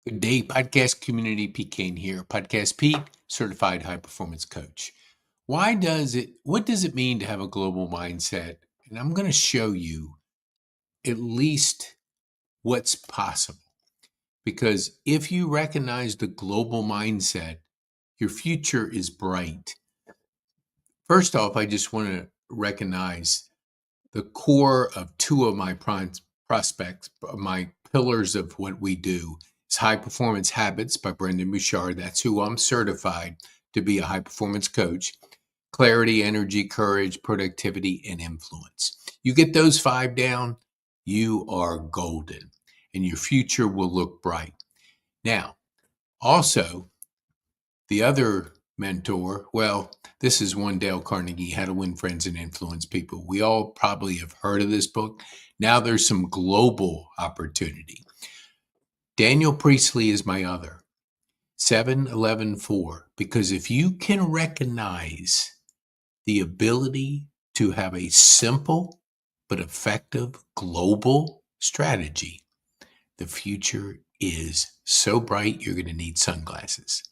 Good day, podcast community. Pete Kane here. Podcast Pete, certified high performance coach. What does it mean to have a global mindset? And I'm going to show you at least what's possible. Because if you recognize the global mindset, your future is bright. First off, I just want to recognize the core of two of my prospects, my pillars of what we do is High Performance Habits by Brendan Bouchard. That's who I'm certified to be a high performance coach. Clarity, energy, courage, productivity, and influence. You get those five down, you are golden and your future will look bright. Now, also, the other mentor, well, this is one Dale Carnegie, How to Win Friends and Influence People. We all probably have heard of this book. Now there's some global opportunity. Daniel Priestley is my other, 7-11-4, because if you can recognize the ability to have a simple but effective global strategy, the future is so bright you're going to need sunglasses.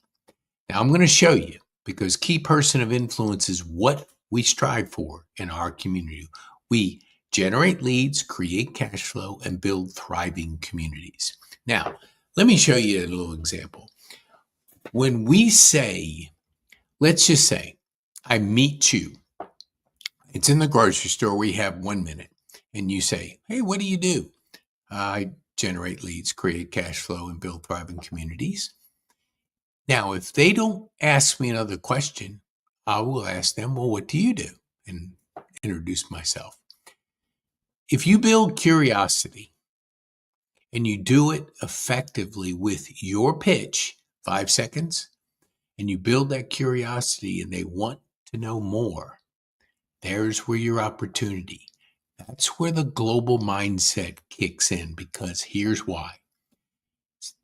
Now, I'm going to show you because key person of influence is what we strive for in our community. We generate leads, create cash flow, and build thriving communities. Now, let me show you a little example. When we say, let's just say, I meet you, it's in the grocery store, we have 1 minute, and you say, hey, what do you do? I generate leads, create cash flow, and build thriving communities. Now, if they don't ask me another question, I will ask them, well, what do you do? And introduce myself. If you build curiosity and you do it effectively with your pitch, 5 seconds, and you build that curiosity and they want to know more, there's where your opportunity. That's where the global mindset kicks in because here's why.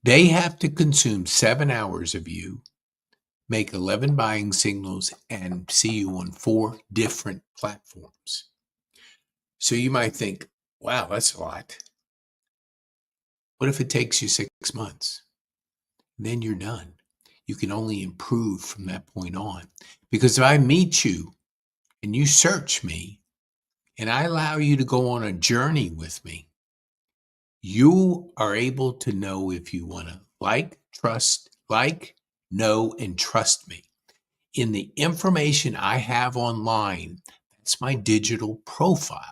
They have to consume 7 hours of you, make 11 buying signals, and see you on 4 different platforms. So you might think, wow, that's a lot. What if it takes you 6 months? Then you're done. You can only improve from that point on. Because if I meet you and you search me and I allow you to go on a journey with me, you are able to know if you want to know, and trust me. In the information I have online, that's my digital profile.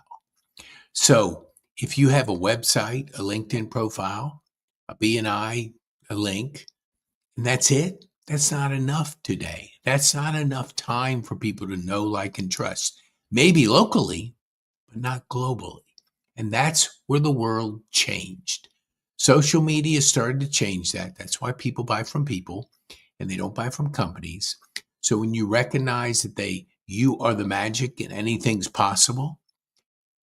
So if you have a website, a LinkedIn profile, a BNI, a link, and that's it, that's not enough today. That's not enough time for people to know, like, and trust. Maybe locally, but not globally. And that's where the world changed. Social media started to change that. That's why people buy from people and they don't buy from companies. So when you recognize that you are the magic and anything's possible,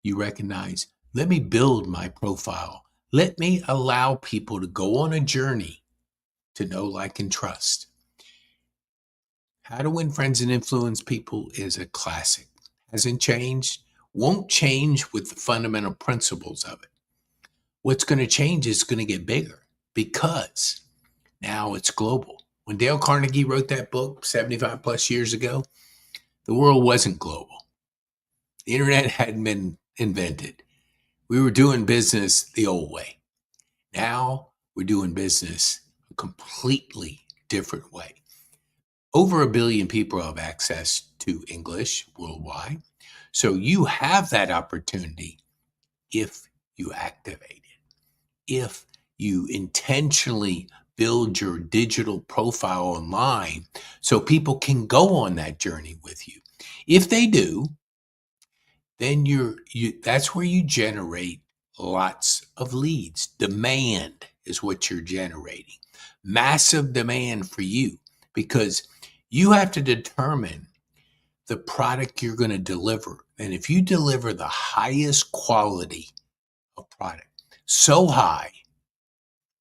you recognize, let me build my profile. Let me allow people to go on a journey to know, like, and trust. How to Win Friends and Influence People is a classic. Hasn't changed, won't change with the fundamental principles of it. What's going to change is going to get bigger because now it's global. When Dale Carnegie wrote that book 75 plus years ago, the world wasn't global. The internet hadn't been invented. We were doing business the old way. Now we're doing business a completely different way. Over 1 billion people have access to English worldwide. So you have that opportunity if you activate it, if you intentionally build your digital profile online so people can go on that journey with you. If they do, then that's where you generate lots of leads. Demand is what you're generating. Massive demand for you because you have to determine the product you're going to deliver. And if you deliver the highest quality of product, so high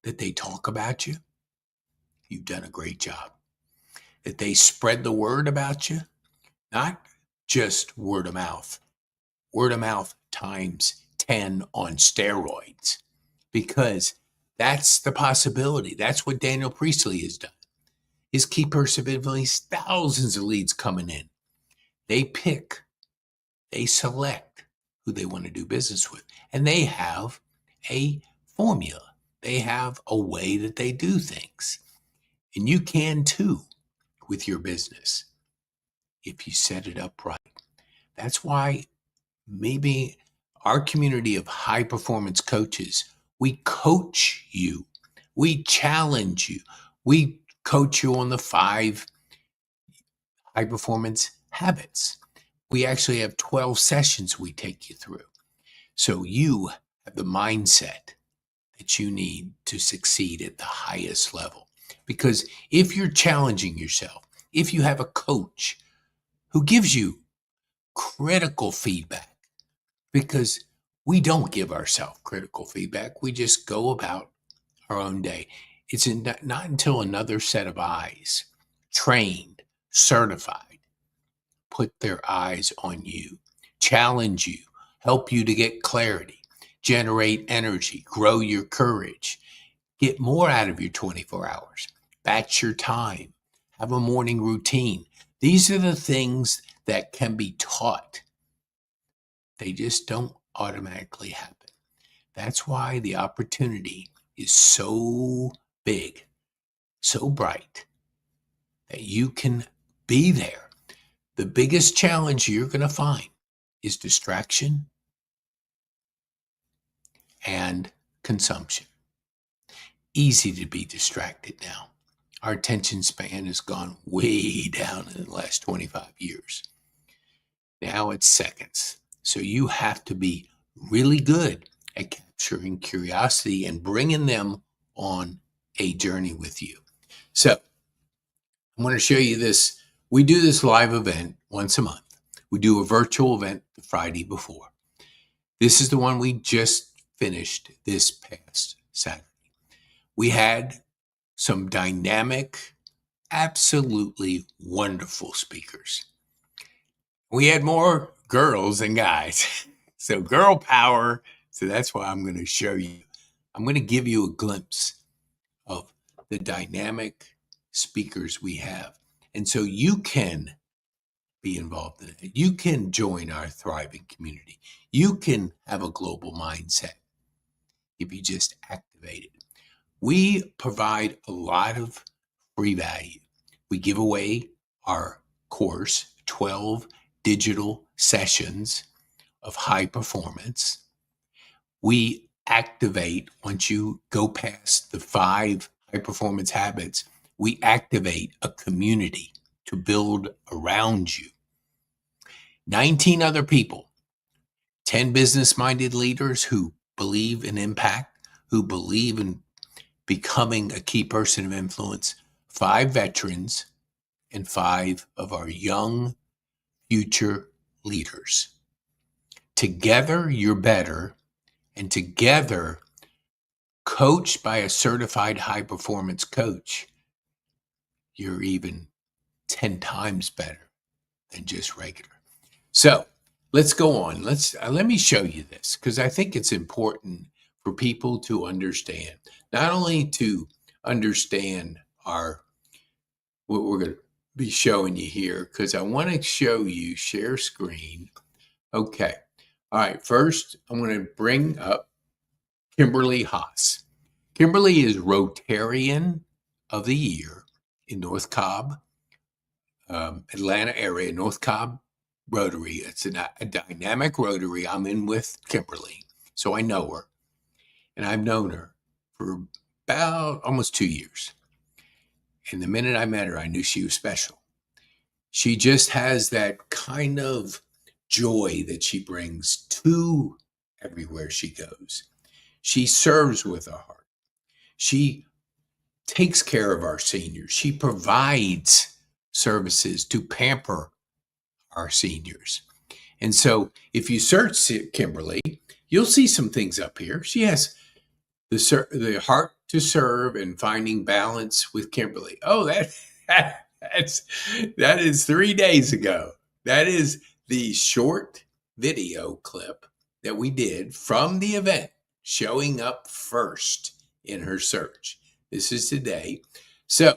that they talk about you, you've done a great job. That they spread the word about you, not just word of mouth times 10 on steroids, because That's the possibility. That's what Daniel Priestley has done. His key person of influence, thousands of leads coming in. They pick, they select who they want to do business with. And they have a formula. They have a way that they do things. And you can too with your business if you set it up right. That's why maybe our community of high performance coaches, we coach you, we challenge you, we coach you on the 5 high performance habits. We actually have 12 sessions we take you through. So you have the mindset that you need to succeed at the highest level. Because if you're challenging yourself, if you have a coach who gives you critical feedback, because we don't give ourselves critical feedback, we just go about our own day. It's not until another set of eyes, trained, certified, put their eyes on you, challenge you, help you to get clarity, generate energy, grow your courage, get more out of your 24 hours, batch your time, have a morning routine. These are the things that can be taught. They just don't automatically happen. That's why the opportunity is so big, so bright, that you can be there. The biggest challenge you're going to find is distraction and consumption. Easy to be distracted now. Our attention span has gone way down in the last 25 years. Now it's seconds. So you have to be really good at capturing curiosity and bringing them on a journey with you. So I'm going to show you this. We do this live event once a month. We do a virtual event the Friday before. This is the one we just finished this past Saturday. We had some dynamic, absolutely wonderful speakers. We had more girls than guys. So girl power. So that's why I'm going to show you. I'm going to give you a glimpse of the dynamic speakers we have. And so you can be involved in it. You can join our thriving community. You can have a global mindset if you just activate it. We provide a lot of free value. We give away our course, 12 digital sessions of high performance. We activate, once you go past the 5 high performance habits, we activate a community to build around you. 19 other people, 10 business-minded leaders who believe in impact, who believe in becoming a key person of influence, 5 veterans, and 5 of our young future leaders. Together, you're better, and together, coached by a certified high-performance coach, you're even 10 times better than just regular. So let's go on. Let me show you this, because I think it's important for people to understand, not only to understand what we're going to be showing you here, because I want to show you, share screen. Okay. All right. First, I'm going to bring up Kimberly Haas. Kimberly is Rotarian of the Year in North Cobb, Atlanta area, North Cobb Rotary. It's a dynamic Rotary. I'm in with Kimberly, so I know her. And I've known her for about almost 2 years. And the minute I met her, I knew she was special. She just has that kind of joy that she brings to everywhere she goes. She serves with a heart. She takes care of our seniors. She provides services to pamper our seniors. And so if you search Kimberly, you'll see some things up here. She has the heart to serve and finding balance with Kimberly. Oh, that is 3 days ago. That is the short video clip that we did from the event, showing up first in her search. This is today. So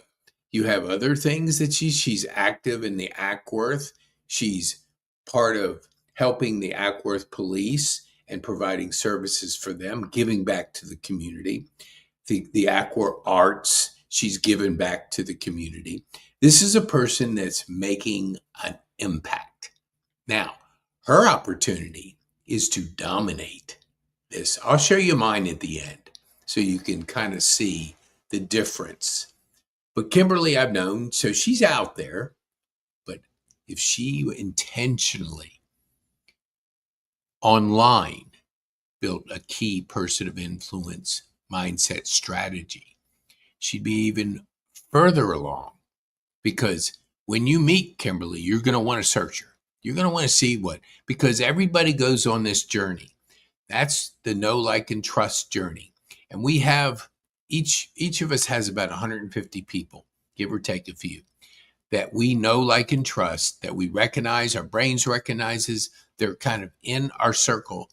you have other things that she's active in the Ackworth. She's part of helping the Ackworth police and providing services for them, giving back to the community. The Ackworth Arts, she's given back to the community. This is a person that's making an impact. Now, her opportunity is to dominate this. I'll show you mine at the end so you can kind of see the difference. But Kimberly, I've known, so she's out there. But if she intentionally online built a key person of influence mindset strategy, she'd be even further along. Because when you meet Kimberly, you're going to want to search her. You're going to want to see because everybody goes on this journey. That's the know, like, and trust journey. And we have, each of us has about 150 people, give or take a few, that we know, like, and trust, that we recognize, our brains recognizes, they're kind of in our circle,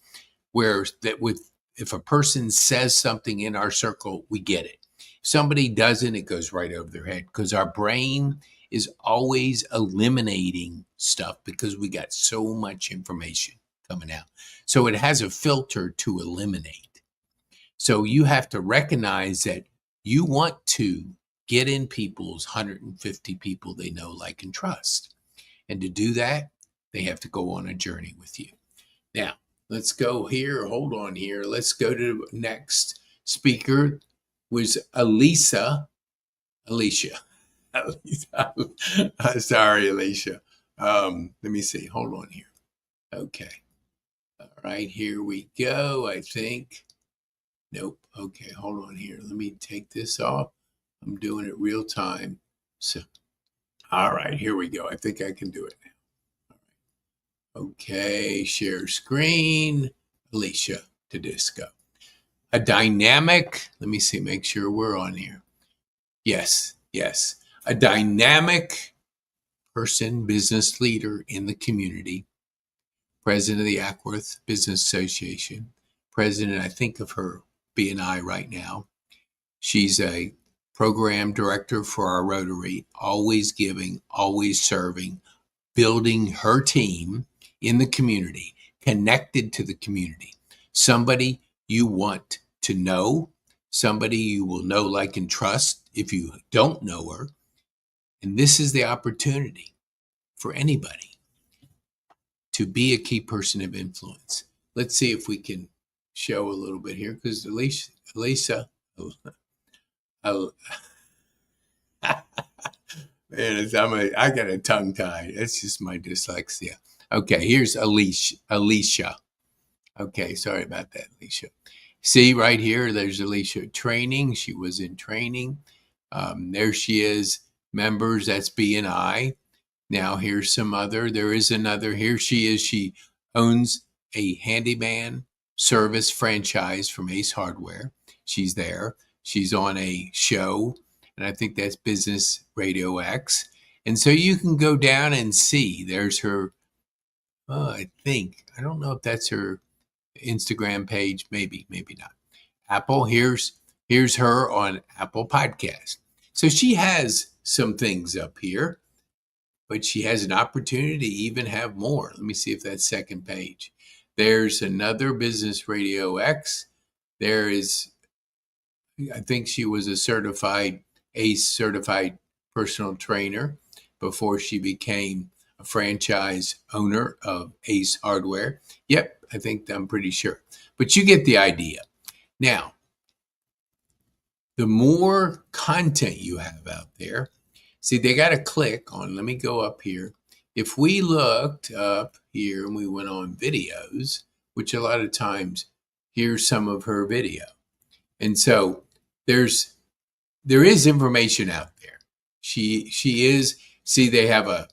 where if a person says something in our circle, we get it. If somebody doesn't, it goes right over their head, because our brain is always eliminating stuff because we got so much information coming out. So it has a filter to eliminate. So you have to recognize that you want to get in people's 150 people they know, like, and trust. And to do that, they have to go on a journey with you. Now, let's go here. Hold on here. Let's go to the next speaker. Was Alicia. Sorry, Alicia. Let me see. Hold on here. Okay. All right, here we go, I think. Nope. Okay, hold on here. Let me take this off. I'm doing it real time. So, all right, here we go. I think I can do it now. All right. Okay, share screen. Alicia Tedisco. A dynamic, let me see, make sure we're on here. Yes. A dynamic person, business leader in the community, president of the Ackworth Business Association, president, I think, of her BNI right now. She's a program director for our Rotary, always giving, always serving, building her team in the community, connected to the community. Somebody you want to know, somebody you will know, like, and trust if you don't know her. And this is the opportunity for anybody to be a key person of influence. Let's see if we can show a little bit here, because Lisa, man, I got a tongue tie. That's just my dyslexia. Okay, here's Alicia. Okay, sorry about that, Alicia. See right here, there's Alicia training. She was in training. There she is, members, that's BNI. Now here's some other, there is another, here she is. She owns a handyman service franchise from Ace Hardware. She's there. She's on a show, and I think that's Business Radio X. And so you can go down and see, there's her, I don't know if that's her Instagram page, maybe not. Apple, here's her on Apple Podcast. So she has some things up here, but she has an opportunity to even have more. Let me see if that's second page. There's another Business Radio X. There is, I think she was a certified personal trainer before she became a franchise owner of Ace Hardware. Yep, I'm pretty sure. But you get the idea. Now, the more content you have out there, see, they got to click on, let me go up here. If we looked up here and we went on videos, which a lot of times, here's some of her video. And so there is information out there. She is, see, they have a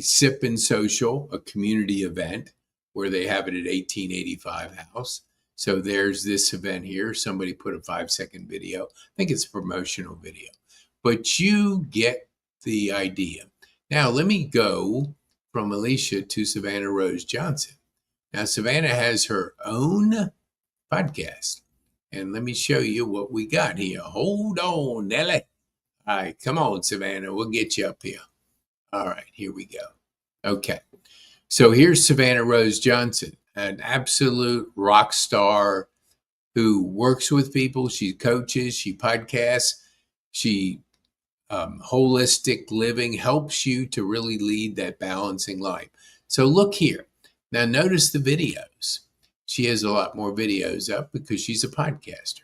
Sip and Social, a community event where they have it at 1885 House. So there's this event here. Somebody put a 5-second video. I think it's a promotional video, but you get the idea. Now, let me go from Alicia to Savannah Rose Johnson. Now, Savannah has her own podcast. And let me show you what we got here. Hold on, Nelly. All right, come on, Savannah. We'll get you up here. All right, here we go. Okay. So here's Savannah Rose Johnson, an absolute rock star who works with people. She coaches, she podcasts, she holistic living, helps you to really lead that balancing life. So look here. Now notice the videos. She has a lot more videos up because she's a podcaster.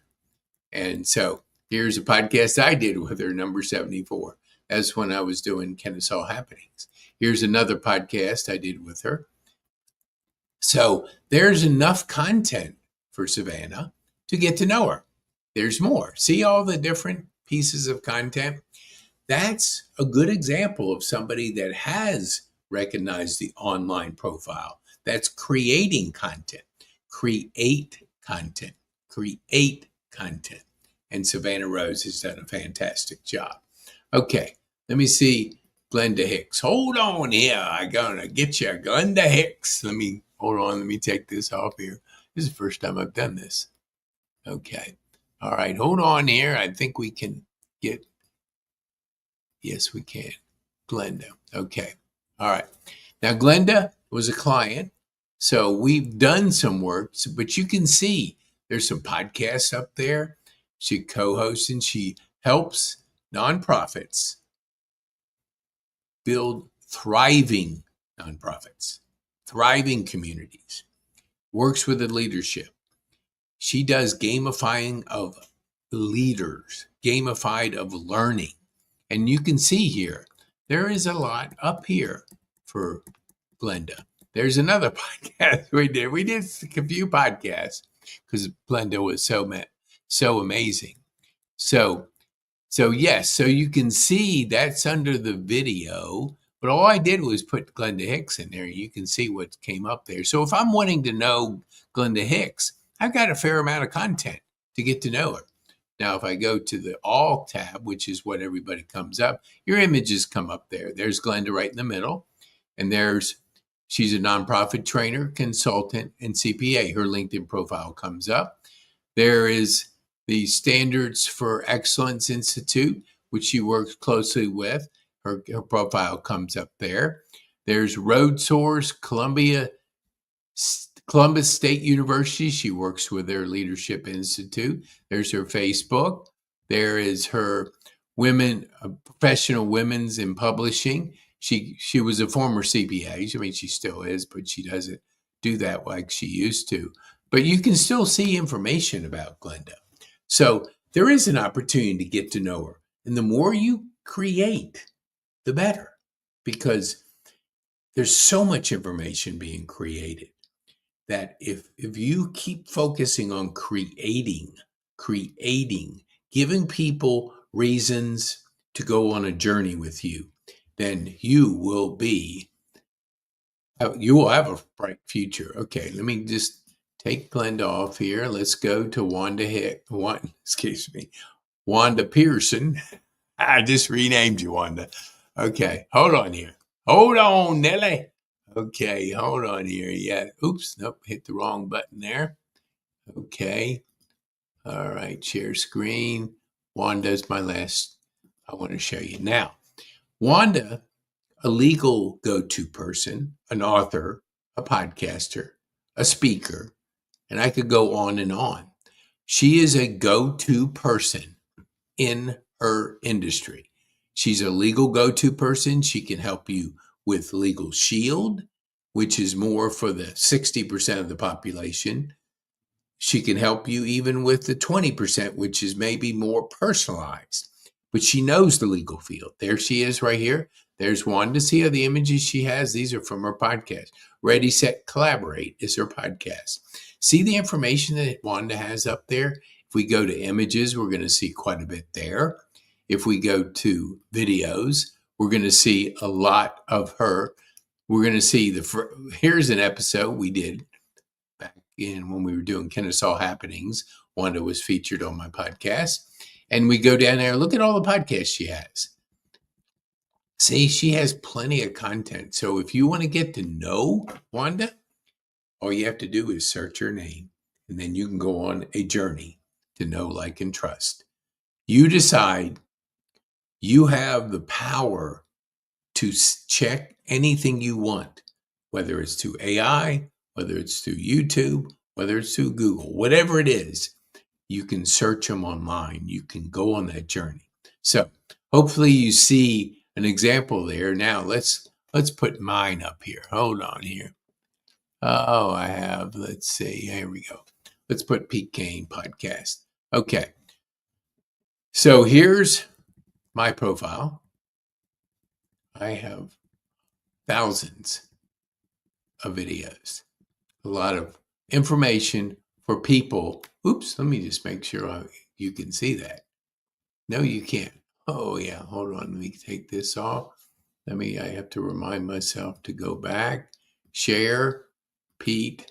And so here's a podcast I did with her, number 74. That's when I was doing Kennesaw Happenings. Here's another podcast I did with her. So there's enough content for Savannah to get to know her. There's more. See all the different pieces of content? That's a good example of somebody that has recognized the online profile. That's creating content. Create content. Create content. And Savannah Rose has done a fantastic job. Okay, let me see Glenda Hicks. Hold on here. I'm going to get you Glenda Hicks. Hold on. Let me take this off here. This is the first time I've done this. Okay. All right. Hold on here. I think we can get. Yes, we can. Glenda. Okay. All right. Now, Glenda was a client. So we've done some work, but you can see there's some podcasts up there. She co-hosts and she helps nonprofits build thriving nonprofits, thriving communities, works with the leadership. She does gamifying of leaders, gamified of learning. And you can see here, there is a lot up here for Glenda. There's another podcast we did. We did a few podcasts because Glenda was so amazing. So yes, so you can see that's under the video, but all I did was put Glenda Hicks in there. You can see what came up there. So if I'm wanting to know Glenda Hicks, I've got a fair amount of content to get to know her. Now, if I go to the All tab, which is what everybody comes up, your images come up there. There's Glenda right in the middle, and she's a nonprofit trainer, consultant, and CPA. Her LinkedIn profile comes up. There is the Standards for Excellence Institute, which she works closely with. Her profile comes up there. There's Road Source, Columbus State University. She works with their Leadership Institute. There's her Facebook. There is her professional women's in publishing. She was a former CPA. I mean, she still is, but she doesn't do that like she used to. But you can still see information about Glenda. So there is an opportunity to get to know her. And the more you create, the better. Because there's so much information being created that if you keep focusing on creating, giving people reasons to go on a journey with you, then you will have a bright future. Okay, let me just take Glenda off here. Let's go to Wanda Pearson. I just renamed you, Wanda. Okay, hold on here. Hold on, Nelly. Okay, hold on here. Yeah. Oops. Nope. Hit the wrong button there. Okay. All right. Share screen. Wanda's my last. I want to show you now. Wanda, a legal go-to person, an author, a podcaster, a speaker, and I could go on and on. She is a go-to person in her industry. She's a legal go-to person. She can help you with Legal Shield, which is more for the 60% of the population. She can help you even with the 20%, which is maybe more personalized. But she knows the legal field. There she is right here. There's Wanda. See how the images she has? These are from her podcast. Ready, Set, Collaborate is her podcast. See the information that Wanda has up there? If we go to images, we're going to see quite a bit there. If we go to videos, we're going to see a lot of her. We're going to see here's an episode we did back in when we were doing Kennesaw Happenings. Wanda was featured on my podcast. And we go down there, look at all the podcasts she has. See, she has plenty of content. So if you want to get to know Wanda, all you have to do is search her name. And then you can go on a journey to know, like, and trust. You decide. You have the power to check anything you want, whether it's through AI, whether it's through YouTube, whether it's through Google, whatever it is, you can search them online. You can go on that journey. So hopefully you see an example there. Now let's put mine up here. Hold on here. Oh, I have, let's see, here we go. Let's put Pete Kane podcast. Okay. So here's my profile. I have thousands of videos, a lot of information for people. Oops, let me just make sure you can see that. No, you can't. Oh, yeah, hold on. Let me take this off. I have to remind myself to go back. Share, Pete.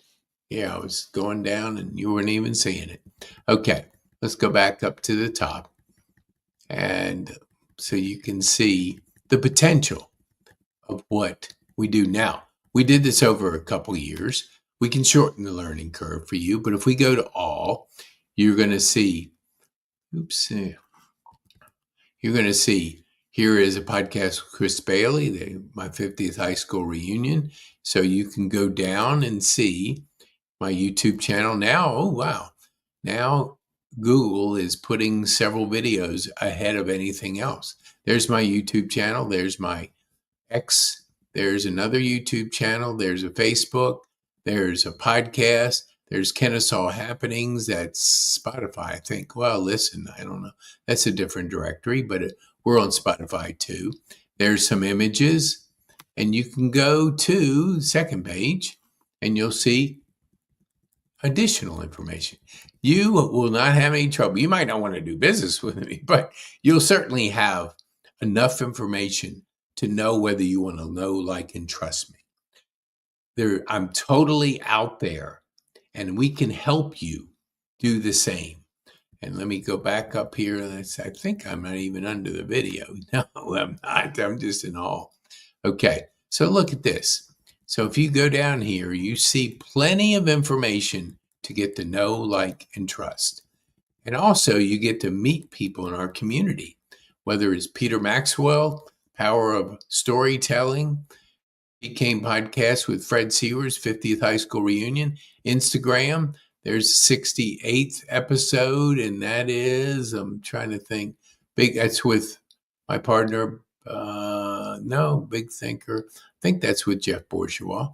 Yeah, I was going down and you weren't even seeing it. Okay, let's go back up to the top. And so you can see the potential of what we do now. We did this over a couple years. We can shorten the learning curve for you, but if we go to all, you're going to see, you're going to see here is a podcast with Chris Bailey, my 50th high school reunion. So you can go down and see my YouTube channel now. Oh, wow. Now Google is putting several videos ahead of anything else. There's my YouTube channel. There's my X. There's another YouTube channel. There's a Facebook. There's a podcast. There's Kennesaw Happenings. That's Spotify, I think. Well, listen, I don't know. That's a different directory, but we're on Spotify too. There's some images, and you can go to the second page, and you'll see additional information. You will not have any trouble. You might not want to do business with me, but you'll certainly have enough information to know whether you want to know, like, and trust me. I'm totally out there, and we can help you do the same. And let me go back up here. I think I'm not even under the video. No, I'm not. I'm just in awe. Okay, so look at this. So if you go down here, you see plenty of information to get to know, like, and trust. And also you get to meet people in our community, whether it's Peter Maxwell, Power of Storytelling, Became Podcast with Fred Sewers, 50th High School Reunion, Instagram. There's 68th episode, and that is, I'm trying to think, that's with my partner, Big Thinker. I think that's with Jeff Bourgeois.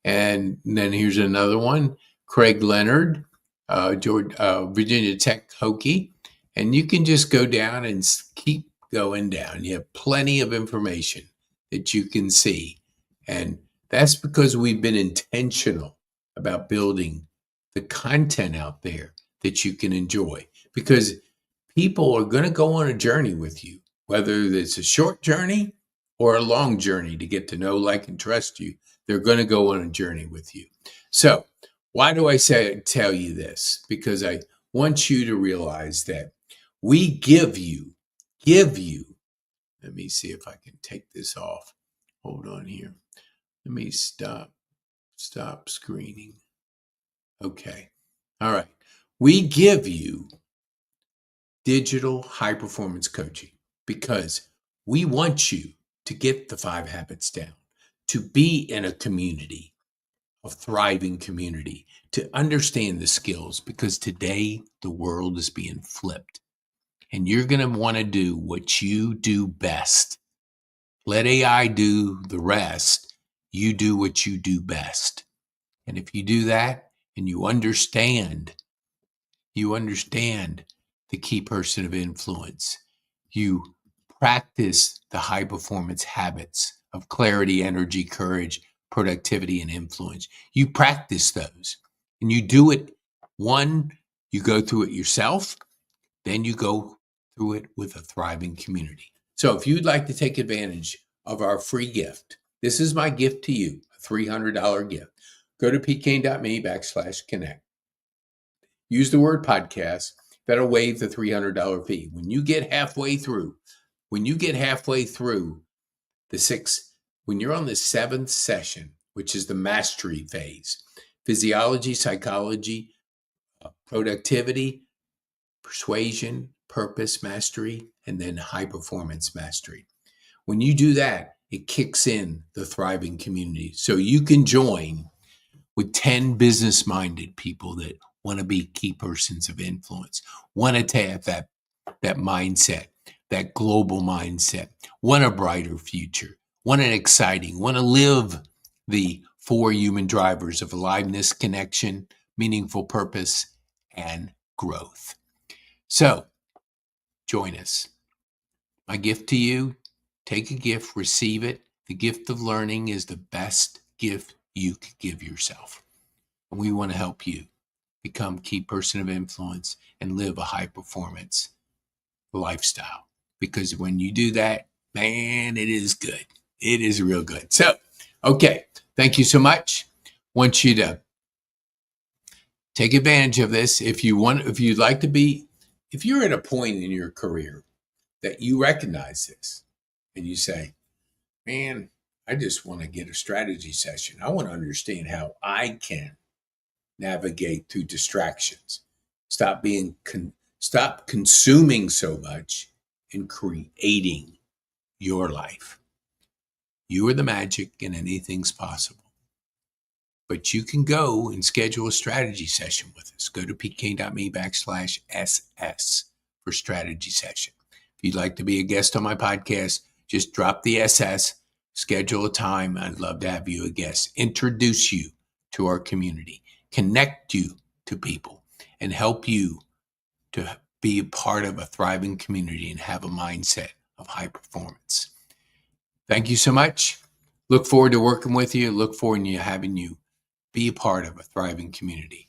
And then here's another one, Craig Leonard, Virginia Tech Hokie. And you can just go down and keep going down. You have plenty of information that you can see. And that's because we've been intentional about building the content out there that you can enjoy. Because people are going to go on a journey with you, whether it's a short journey or a long journey to get to know, like, and trust you. They're going to go on a journey with you. So why do I tell you this? Because I want you to realize that we give you, let me see if I can take this off. Hold on here. Let me stop screening. Okay. All right. We give you digital high performance coaching because we want you to get the 5 habits down, to be in a community, a thriving community, to understand the skills, because today the world is being flipped and you're going to want to do what you do best. Let AI do the rest. You do what you do best. And if you do that and you understand the key person of influence, you practice the high performance habits of clarity, energy, courage, productivity, and influence. You practice those and you do it. One, you go through it yourself, then you go through it with a thriving community. So if you'd like to take advantage of our free gift, this is my gift to you, a $300 gift. Go to pkane.me/connect. Use the word podcast. That'll waive the $300 fee. When you get halfway through when you're on the 7th session, which is the mastery phase, physiology, psychology, productivity, persuasion, purpose mastery, and then high performance mastery. When you do that, it kicks in the thriving community. So you can join with 10 business minded people that want to be key persons of influence, want to have that mindset, that global mindset, want a brighter future, want an exciting, want to live the 4 human drivers of aliveness, connection, meaningful purpose, and growth. So join us. My gift to you, take a gift, receive it. The gift of learning is the best gift you could give yourself. And we want to help you become key person of influence and live a high performance lifestyle. Because when you do that, man, it is good. It is real good. So, okay. Thank you so much. Want you to take advantage of this. If you'd like to be, if you're at a point in your career that you recognize this and you say, man, I just want to get a strategy session. I want to understand how I can navigate through distractions. Stop consuming so much and creating your life. You are the magic and anything's possible. But you can go and schedule a strategy session with us. Go to pk.me/SS for strategy session. If you'd like to be a guest on my podcast, just drop the SS, schedule a time. I'd love to have you a guest. Introduce you to our community, connect you to people, and help you to be a part of a thriving community and have a mindset of high performance. Thank you so much. Look forward to working with you. Look forward to having you be a part of a thriving community.